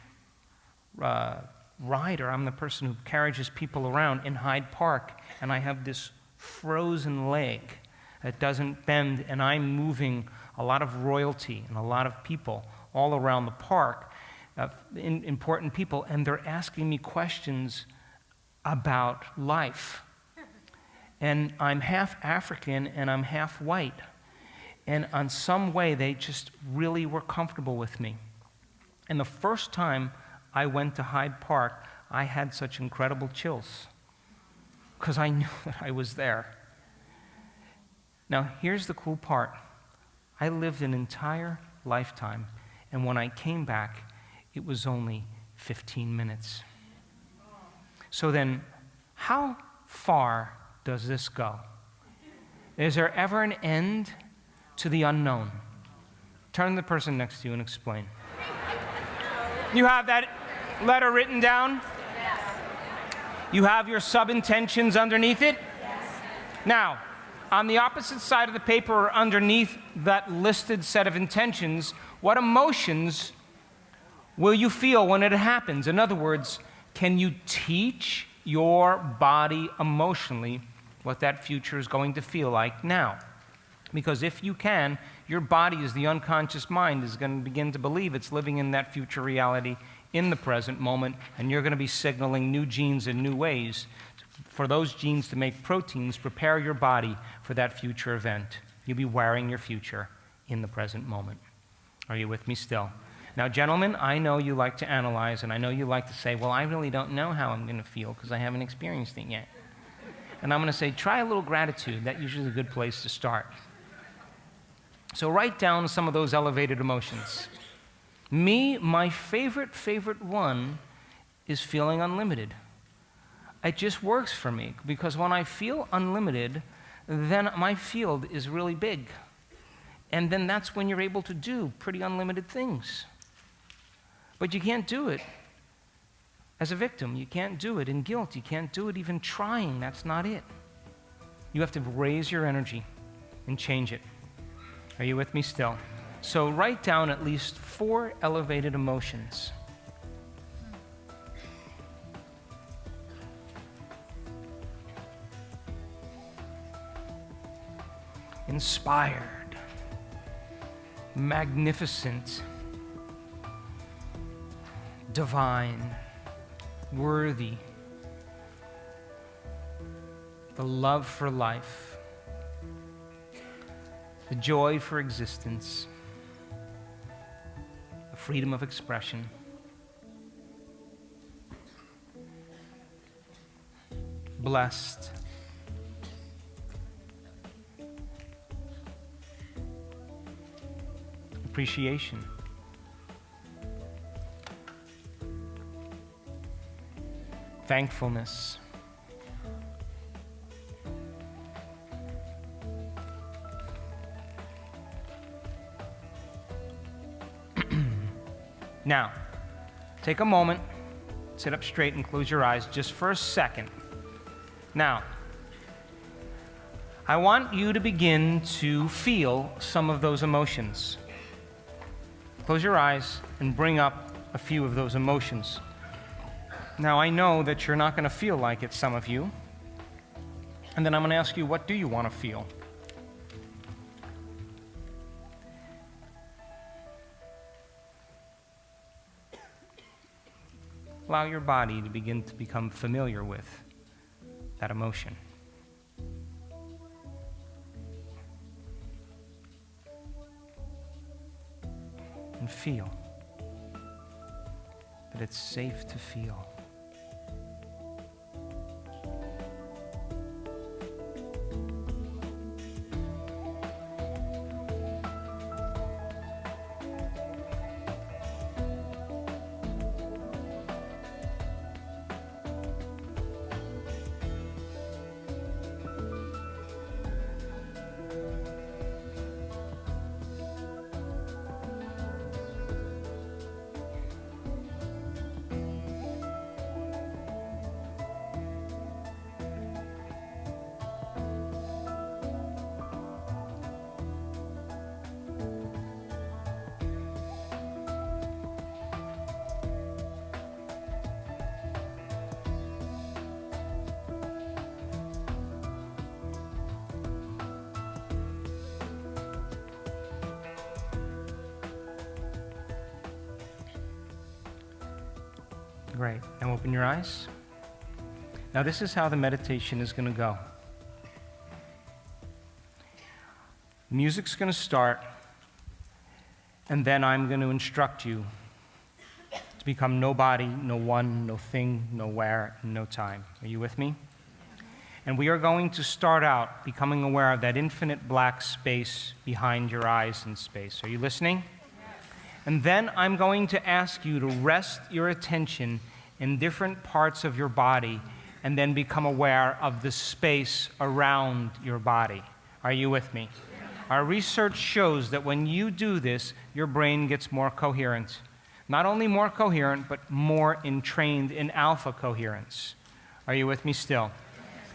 rider. I'm the person who carries people around in Hyde Park, and I have this frozen leg that doesn't bend, and I'm moving a lot of royalty and a lot of people all around the park, important people, and they're asking me questions about life. And I'm half African and I'm half white. And on some way, they just really were comfortable with me. And the first time I went to Hyde Park, I had such incredible chills because I knew that I was there. Now, here's the cool part. I lived an entire lifetime, and when I came back, it was only 15 minutes. So then, how far does this go? Is there ever an end to the unknown? Turn to the person next to you and explain. You have that letter written down? Yes. You have your sub-intentions underneath it? Yes. Now, on the opposite side of the paper or underneath that listed set of intentions, what emotions will you feel when it happens? In other words, can you teach your body emotionally what that future is going to feel like now? Because if you can, your body, as the unconscious mind, is going to begin to believe it's living in that future reality in the present moment, and you're going to be signaling new genes in new ways. For those genes to make proteins, prepare your body for that future event. You'll be wiring your future in the present moment. Are you with me still? Now, gentlemen, I know you like to analyze, and I know you like to say, well, I really don't know how I'm going to feel because I haven't experienced it yet. And I'm going to say, try a little gratitude. That's usually a good place to start. So write down some of those elevated emotions. Me, my favorite one is feeling unlimited. It just works for me because when I feel unlimited, then my field is really big. And then that's when you're able to do pretty unlimited things. But you can't do it as a victim. You can't do it in guilt. You can't do it even trying. That's not it. You have to raise your energy. and change it. Are you with me still? So write down at least 4 elevated emotions. Inspired, magnificent, divine, worthy, the love for life, the joy for existence, the freedom of expression, blessed, appreciation, thankfulness, now, take a moment, sit up straight and close your eyes just for a second. Now, I want you to begin to feel some of those emotions. Close your eyes and bring up a few of those emotions. Now, I know that you're not going to feel like it, some of you. And then I'm going to ask you, what do you want to feel? Allow your body to begin to become familiar with that emotion. And feel that it's safe to feel. Great. Now open your eyes. Now this is how the meditation is going to go. Music's going to start, and then I'm going to instruct you to become nobody, no one, no thing, nowhere, and no time. Are you with me? And we are going to start out becoming aware of that infinite black space behind your eyes in space. Are you listening? And then I'm going to ask you to rest your attention in different parts of your body and then become aware of the space around your body. Are you with me? Our research shows that when you do this, your brain gets more coherent. Not only more coherent, but more entrained in alpha coherence. Are you with me still?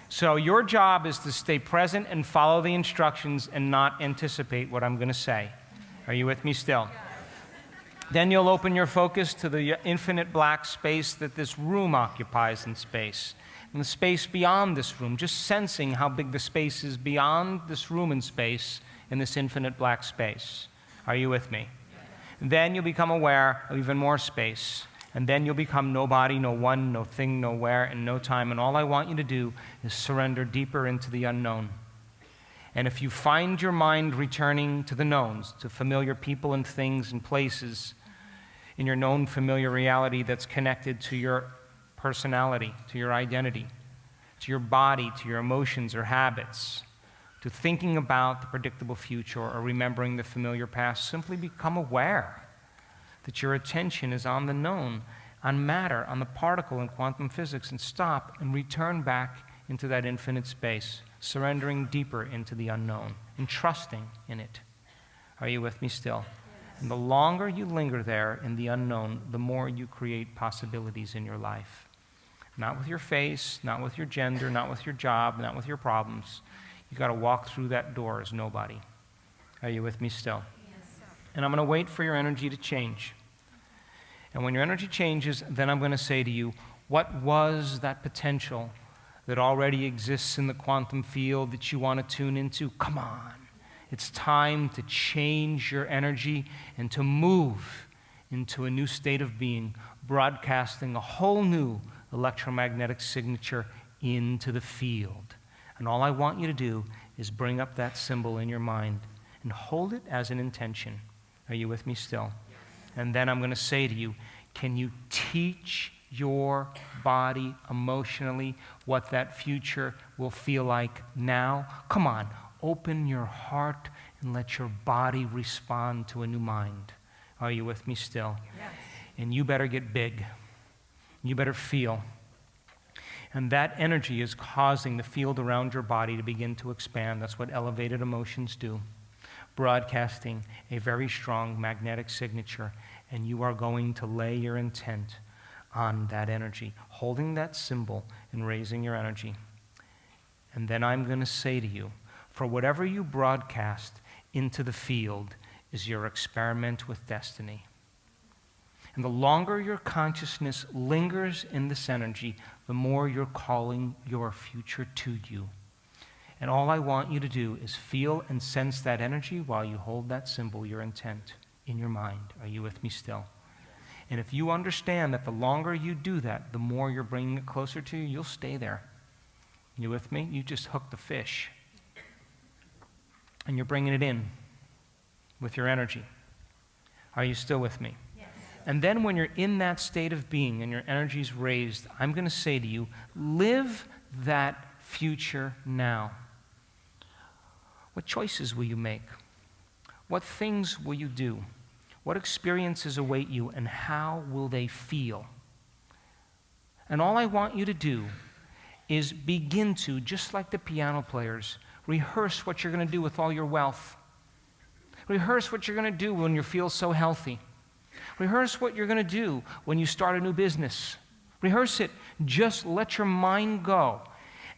So your job is to stay present and follow the instructions and not anticipate what I'm going to say. Are you with me still? Then you'll open your focus to the infinite black space that this room occupies in space. And the space beyond this room, just sensing how big the space is beyond this room in space in this infinite black space. Are you with me? Then you'll become aware of even more space. And then you'll become nobody, no one, no thing, nowhere, and no time. And all I want you to do is surrender deeper into the unknown. And if you find your mind returning to the knowns, to familiar people and things and places, in your known familiar reality that's connected to your personality, to your identity, to your body, to your emotions or habits, to thinking about the predictable future or remembering the familiar past, simply become aware that your attention is on the known, on matter, on the particle in quantum physics, and stop and return back into that infinite space, surrendering deeper into the unknown and trusting in it. Are you with me still? And the longer you linger there in the unknown, the more you create possibilities in your life. Not with your face, not with your gender, not with your job, not with your problems. You got to walk through that door as nobody. Are you with me still? Yes. And I'm going to wait for your energy to change. And when your energy changes, then I'm going to say to you, what was that potential that already exists in the quantum field that you want to tune into? Come on. It's time to change your energy and to move into a new state of being, broadcasting a whole new electromagnetic signature into the field. And all I want you to do is bring up that symbol in your mind and hold it as an intention. Are you with me still? And then I'm going to say to you, can you teach your body emotionally what that future will feel like now? Come on, open your heart and let your body respond to a new mind. Are you with me still? Yes. And you better get big. You better feel. And that energy is causing the field around your body to begin to expand. That's what elevated emotions do. Broadcasting a very strong magnetic signature. And you are going to lay your intent on that energy, holding that symbol and raising your energy. And then I'm going to say to you, for whatever you broadcast into the field is your experiment with destiny. And the longer your consciousness lingers in this energy, the more you're calling your future to you. And all I want you to do is feel and sense that energy while you hold that symbol, your intent, in your mind. Are you with me still? And if you understand that the longer you do that, the more you're bringing it closer to you, you'll stay there. You with me? You just hooked the fish. And you're bringing it in with your energy. Are you still with me? Yes. And then when you're in that state of being and your energy's raised, I'm going to say to you, live that future now. What choices will you make? What things will you do? What experiences await you, and how will they feel? And all I want you to do is begin to, just like the piano players, rehearse what you're going to do with all your wealth. Rehearse what you're going to do when you feel so healthy. Rehearse what you're going to do when you start a new business. Rehearse it. Just let your mind go.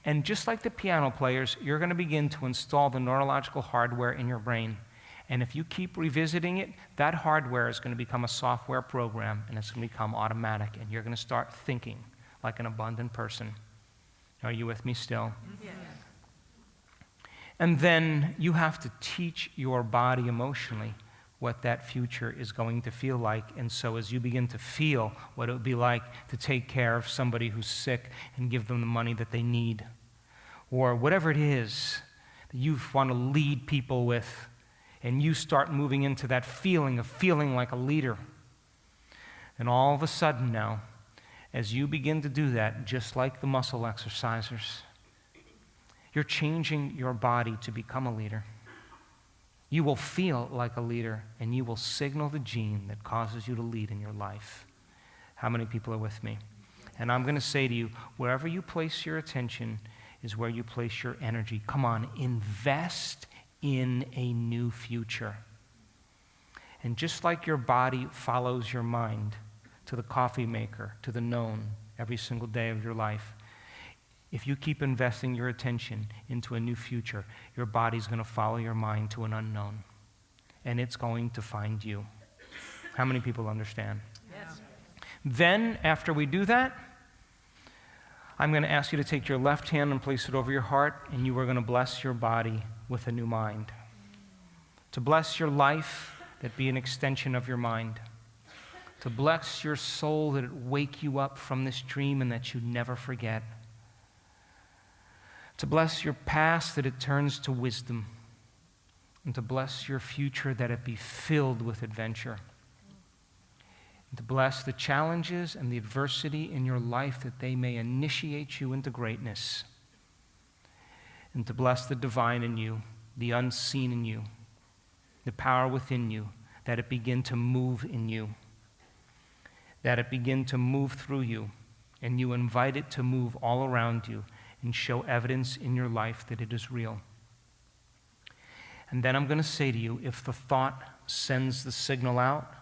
And just like the piano players, you're going to begin to install the neurological hardware in your brain. And if you keep revisiting it, that hardware is going to become a software program, and it's going to become automatic, and you're going to start thinking like an abundant person. Are you with me still? Yes. And then you have to teach your body emotionally what that future is going to feel like. And so as you begin to feel what it would be like to take care of somebody who's sick and give them the money that they need, or whatever it is that you want to lead people with, and you start moving into that feeling of feeling like a leader. And all of a sudden now, as you begin to do that, just like the muscle exercisers, you're changing your body to become a leader. You will feel like a leader, and you will signal the gene that causes you to lead in your life. How many people are with me? And I'm going to say to you, wherever you place your attention is where you place your energy. Come on, invest in a new future. And just like your body follows your mind to the coffee maker, to the known, every single day of your life, if you keep investing your attention into a new future, your body's going to follow your mind to an unknown. And it's going to find you. How many people understand? Yes. Then, after we do that, I'm going to ask you to take your left hand and place it over your heart, and you are going to bless your body with a new mind. To bless your life, that be an extension of your mind. To bless your soul, that it wake you up from this dream and that you never forget. To bless your past, that it turns to wisdom. And to bless your future, that it be filled with adventure. And to bless the challenges and the adversity in your life, that they may initiate you into greatness. And to bless the divine in you, the unseen in you, the power within you, that it begin to move in you, that it begin to move through you, and you invite it to move all around you and show evidence in your life that it is real. And then I'm going to say to you, if the thought sends the signal out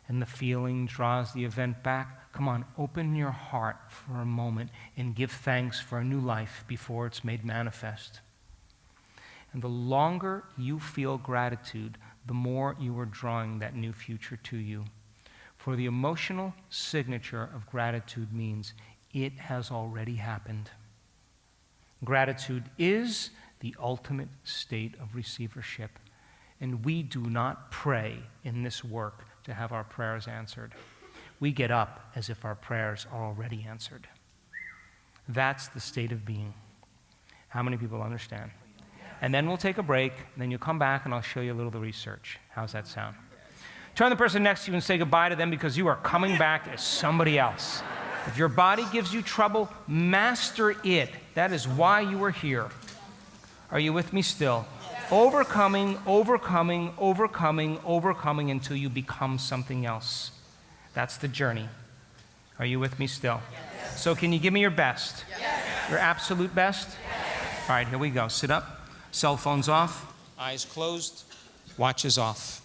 and the feeling draws the event back, come on, open your heart for a moment and give thanks for a new life before it's made manifest. And the longer you feel gratitude, the more you are drawing that new future to you. For the emotional signature of gratitude means it has already happened. Gratitude is the ultimate state of receivership. And we do not pray in this work to have our prayers answered. We get up as if our prayers are already answered. That's the state of being. How many people understand? And then we'll take a break, and then you'll come back and I'll show you a little of the research. How's that sound? Turn the person next to you and say goodbye to them, because you are coming back as somebody else. If your body gives you trouble, master it. That is why you are here. Are you with me still? Overcoming, overcoming, overcoming, overcoming until you become something else. That's the journey. Are you with me still? Yes. So can you give me your best? Yes. Your absolute best? Yes. All right, here we go. Sit up. Cell phones off. Eyes closed. Watches off.